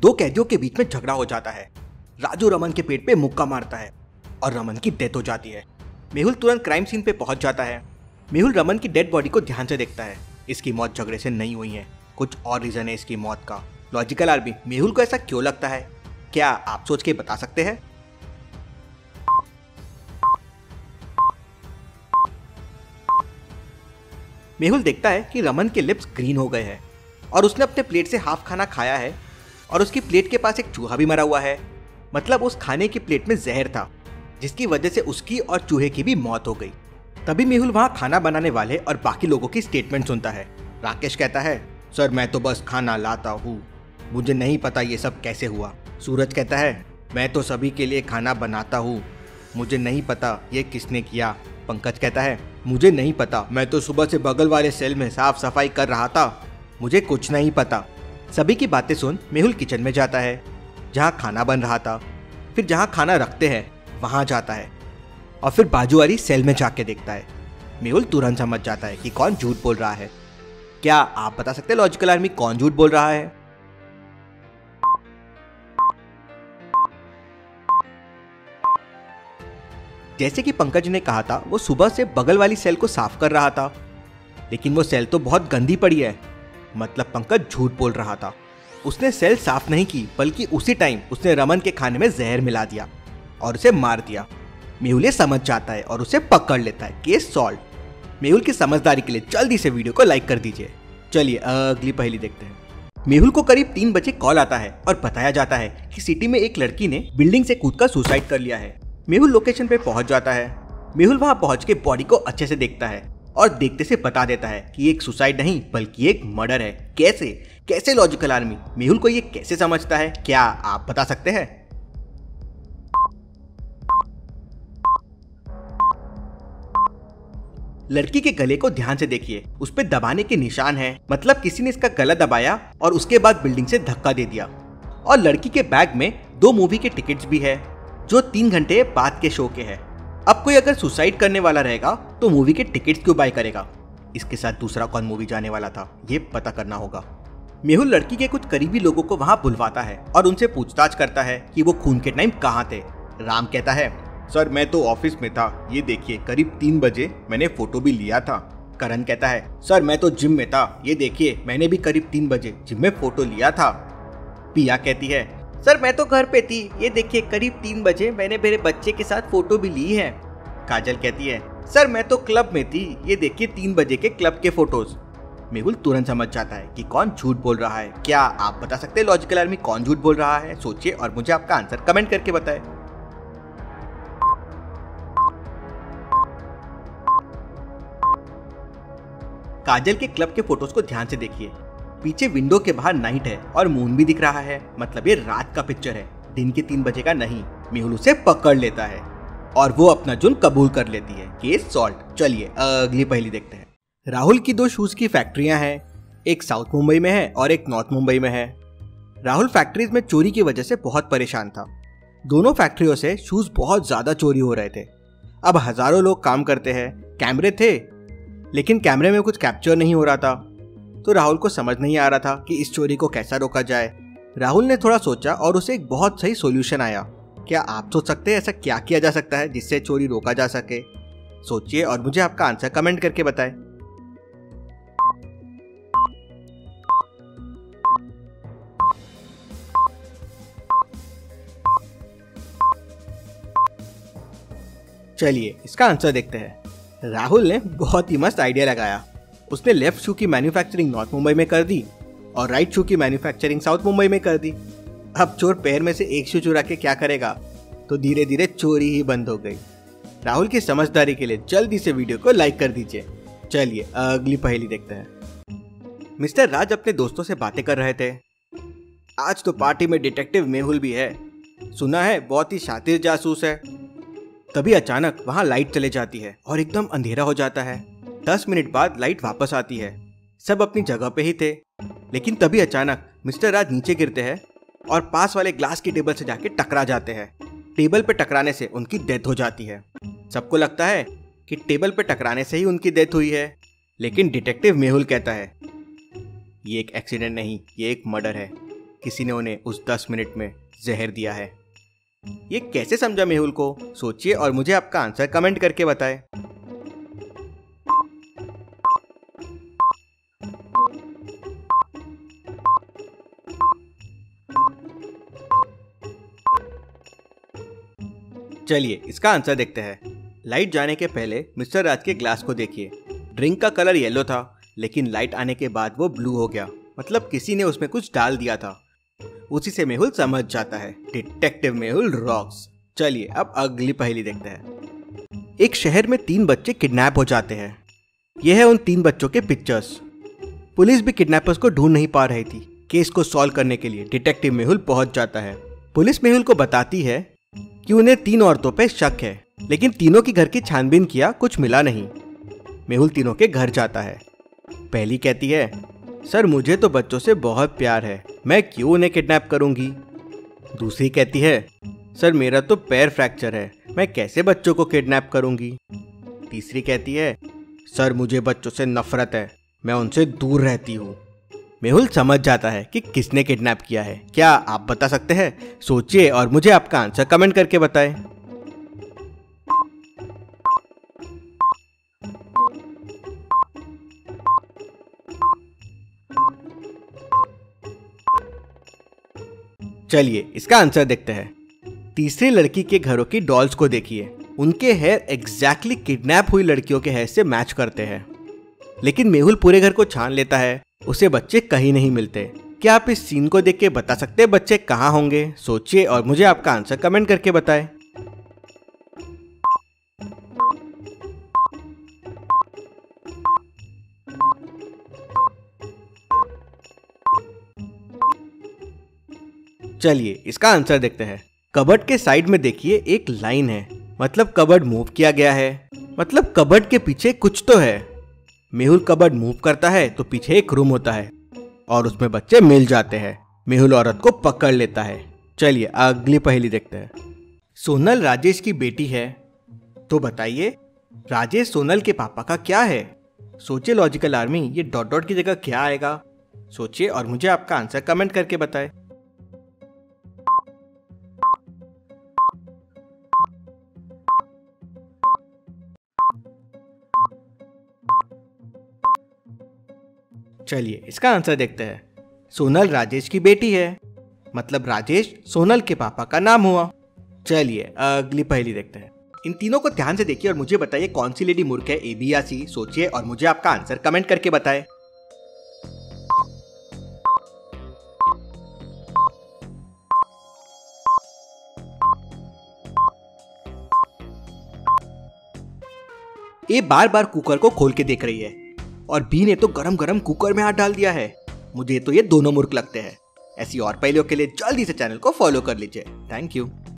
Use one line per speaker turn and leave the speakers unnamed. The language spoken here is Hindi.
दो कैदियों के बीच में झगड़ा हो जाता है। राजू रमन के पेट पे मुक्का मारता है और रमन की डेथ हो जाती है। मेहुल तुरंत क्राइम सीन पे पहुंच जाता है। मेहुल रमन की डेड बॉडी को ध्यान से देखता है। इसकी मौत झगड़े से नहीं हुई है, कुछ और रीजन है इसकी मौत का। लॉजिकल आर्मी, मेहुल को ऐसा क्यों लगता है? क्या आप सोच के बता सकते हैं? मेहुल देखता है कि रमन के लिप्स ग्रीन हो गए हैं और उसने अपने प्लेट से हाफ खाना खाया है और उसकी प्लेट के पास एक चूहा भी मरा हुआ है। मतलब उस खाने की प्लेट में जहर था, जिसकी वजह से उसकी और चूहे की भी मौत हो गई। तभी मेहुल वहां खाना बनाने वाले और बाकी लोगों की स्टेटमेंट सुनता है। राकेश कहता है, सर मैं तो बस खाना लाता हूँ, मुझे नहीं पता ये सब कैसे हुआ। सूरज कहता है, मैं तो सभी के लिए खाना बनाता हूँ, मुझे नहीं पता ये किसने किया। पंकज कहता है, मुझे नहीं पता, मैं तो सुबह से बगल वाले सेल में साफ सफाई कर रहा था, मुझे कुछ नहीं पता। सभी की बातें सुन मेहुल किचन में जाता है जहाँ खाना बन रहा था। फिर जहाँ खाना रखते हैं वहाँ जाता है और फिर बाजू वाली सेल में जाके देखता है। मेहुल तुरंत समझ जाता है कि कौन झूठ बोल रहा है। क्या आप बता सकते हैं लॉजिकल आर्मी, कौन झूठ बोल रहा है? जैसे कि पंकज ने कहा था, वो सुबह से बगल वाली सेल को साफ कर रहा था, लेकिन वो सेल तो बहुत गंदी पड़ी है। मतलब पंकज झूठ बोल रहा था। उसने सेल साफ नहीं की, बल्कि उसी टाइम उसने रमन के खाने में जहर मिला दिया और उसे मार दिया। मेहुल ये समझ जाता है और उसे पकड़ लेता है। Case solve. मेहुल की समझदारी के लिए जल्दी से वीडियो को लाइक कर दीजिए। चलिए अगली पहेली देखते हैं। मेहुल को करीब 3 बजे कॉल आता है और बताया जाता है कि सिटी में एक लड़की ने बिल्डिंग से कूदकर सुसाइड कर लिया है। मेहुल लोकेशन पे पहुंच जाता है। मेहुल वहां पहुंच के बॉडी को अच्छे से देखता है और देखते से बता देता है कि एक सुसाइड नहीं बल्कि एक मर्डर है। कैसे लॉजिकल आर्मी, मेहुल को ये कैसे समझता है? क्या आप बता सकते हैं? लड़की के गले को ध्यान से देखिए, उस पे दबाने के निशान हैं। मतलब किसी ने इसका गला दबाया और उसके बाद बिल्डिंग से धक्का दे दिया। और लड़की के बैग में 2 मूवी के टिकट्स भी है जो 3 घंटे बाद के शो के हैं। अब कोई अगर सुसाइड करने वाला रहेगा तो मूवी के टिकट्स क्यों बाय करेगा? इसके साथ दूसरा कौन मूवी जाने वाला था, ये पता करना होगा। मेहुल लड़की के कुछ करीबी लोगों को वहां बुलवाता है और उनसे पूछताछ करता है कि वो खून के टाइम कहाँ थे। राम कहता है, सर मैं तो ऑफिस में था, ये देखिए करीब 3 बजे मैंने फोटो भी लिया था। करण कहता है, सर मैं तो जिम में था, ये देखिए मैंने भी करीब 3 बजे जिम में फोटो लिया था। पिया कहती है, सर मैं तो घर पे थी, ये देखिए करीब 3 बजे मैंने मेरे बच्चे के साथ फोटो भी ली है। काजल कहती है, सर मैं तो क्लब में थी, ये देखिए 3 बजे के क्लब के फोटोज। मेहुल तुरंत समझ जाता है कि कौन झूठ बोल रहा है। क्या आप बता सकते हैं लॉजिकल आर्मी, कौन झूठ बोल रहा है? सोचिए और मुझे आपका आंसर कमेंट करके बताएं। काजल के क्लब के फोटोज को ध्यान से देखिए। पीछे विंडो के बाहर नाइट है और मून भी दिख रहा है, मतलब ये रात का पिक्चर है, दिन के 3 बजे का नहीं। मेहुल उसे पकड़ लेता है और वो अपना जुर्म कबूल कर लेती है। Case solve. चलिए अगली पहेली देखते हैं। राहुल की 2 शूज की फैक्ट्रियां हैं, एक साउथ मुंबई में है और एक नॉर्थ मुंबई में है। राहुल फैक्ट्रीज में चोरी की वजह से बहुत परेशान था। दोनों फैक्ट्रियों से शूज बहुत ज्यादा चोरी हो रहे थे। अब हजारों लोग काम करते हैं, कैमरे थे लेकिन कैमरे में कुछ कैप्चर नहीं हो रहा था। तो राहुल को समझ नहीं आ रहा था कि इस चोरी को कैसा रोका जाए। राहुल ने थोड़ा सोचा और उसे एक बहुत सही सॉल्यूशन आया। क्या आप सोच सकते हैं ऐसा क्या किया जा सकता है जिससे चोरी रोका जा सके? सोचिए और मुझे आपका आंसर कमेंट करके बताएं। चलिए इसका आंसर देखते हैं। राहुल ने बहुत ही मस्त आइडिया लगाया। उसने लेफ्ट शू की मैन्युफैक्चरिंग नॉर्थ मुंबई में कर दी और राइट शू की मैन्युफैक्चरिंग साउथ मुंबई में कर दी। अब चोर पैर में से एक शू चुरा के क्या करेगा? तो धीरे धीरे चोरी ही बंद हो गई। राहुल की समझदारी के लिए जल्दी से वीडियो को लाइक कर दीजिए। चलिए अगली पहेली देखते हैं। मिस्टर राज अपने दोस्तों से बातें कर रहे थे। आज तो पार्टी में डिटेक्टिव मेहुल भी है, सुना है बहुत ही शातिर जासूस है। तभी अचानक वहां लाइट चले जाती है और एकदम अंधेरा हो जाता है। 10 मिनट बाद लाइट वापस आती है। सब अपनी जगह पे ही थे, लेकिन तभी अचानक मिस्टर राज नीचे गिरते हैं और पास वाले ग्लास की टेबल से जाके टकरा जाते हैं। टेबल पे टकराने से उनकी डेथ हो जाती है। सबको लगता है कि टेबल पे टकराने से ही उनकी डेथ हुई है, लेकिन डिटेक्टिव मेहुल कहता है ये एक एक्सीडेंट नहीं, ये एक मर्डर है। किसी ने उन्हें उस 10 मिनट में जहर दिया है। ये कैसे समझा मेहुल को? सोचिए और मुझे आपका आंसर कमेंट करके बताएं। चलिए इसका आंसर देखते हैं। लाइट जाने के पहले मिस्टर राज के ग्लास को देखिए। ड्रिंक का कलर येलो था, लेकिन लाइट आने के बाद वो ब्लू हो गया, मतलब किसी ने उसमें कुछ डाल दिया था। उसी से मेहुल समझ जाता है, डिटेक्टिव मेहुल रॉक्स। चलिए अब अगली पहेली देखते हैं। एक शहर में 3 बच्चे किडनैप हो जाते हैं। यह है उन 3 बच्चों के पिक्चर्स। पुलिस भी किडनैपर्स को ढूंढ नहीं पा रही थी। केस को सॉल्व करने के लिए डिटेक्टिव मेहुल पहुंच जाता है। पुलिस मेहुल को बताती है कि उन्हें 3 औरतों पे शक है, लेकिन तीनों की घर की छानबीन किया, कुछ मिला नहीं। मेहुल तीनों के घर जाता है। पहली कहती है, सर मुझे तो बच्चों से बहुत प्यार है, मैं क्यों उन्हें किडनैप करूंगी। दूसरी कहती है, सर मेरा तो पैर फ्रैक्चर है, मैं कैसे बच्चों को किडनैप करूंगी। तीसरी कहती है, सर मुझे बच्चों से नफरत है, मैं उनसे दूर रहती हूँ। मेहुल समझ जाता है कि किसने किडनैप किया है। क्या आप बता सकते हैं? सोचिए और मुझे आपका आंसर कमेंट करके बताएं। चलिए इसका आंसर देखते हैं। तीसरी लड़की के घरों की डॉल्स को देखिए। उनके हेयर एग्जैक्टली किडनैप हुई लड़कियों के हेयर से मैच करते हैं, लेकिन मेहुल पूरे घर को छान लेता है, उसे बच्चे कहीं नहीं मिलते। क्या आप इस सीन को देख के बता सकते हैं बच्चे कहाँ होंगे? सोचिए और मुझे आपका आंसर कमेंट करके बताएं। चलिए इसका आंसर देखते हैं। कबर्ड के साइड में देखिए एक लाइन है, मतलब कबर्ड मूव किया गया है, मतलब कबर्ड के पीछे कुछ तो है। मेहुल कबर्ड मूव करता है तो पीछे एक रूम होता है और उसमें बच्चे मिल जाते हैं। मेहुल औरत को पकड़ लेता है। चलिए अगली पहेली देखते हैं। सोनल राजेश की बेटी है, तो बताइए राजेश सोनल के पापा का क्या है? सोचिए लॉजिकल आर्मी, ये डॉट डॉट की जगह क्या आएगा? सोचिए और मुझे आपका आंसर कमेंट करके बताएं। चलिए इसका आंसर देखते हैं। सोनल राजेश की बेटी है, मतलब राजेश सोनल के पापा का नाम हुआ। चलिए अगली पहेली देखते हैं। इन तीनों को ध्यान से देखिए और मुझे बताइए कौन सी लेडी मूर्ख है, ए बी या सी। सोचिए और मुझे आपका आंसर कमेंट करके बताएं। ए बार बार कुकर को खोल के देख रही है और बी ने तो गरम गरम कुकर में हाथ डाल दिया है। मुझे तो ये दोनों मूर्ख लगते हैं। ऐसी और पहेलियों के लिए जल्दी से चैनल को फॉलो कर लीजिए। Thank you.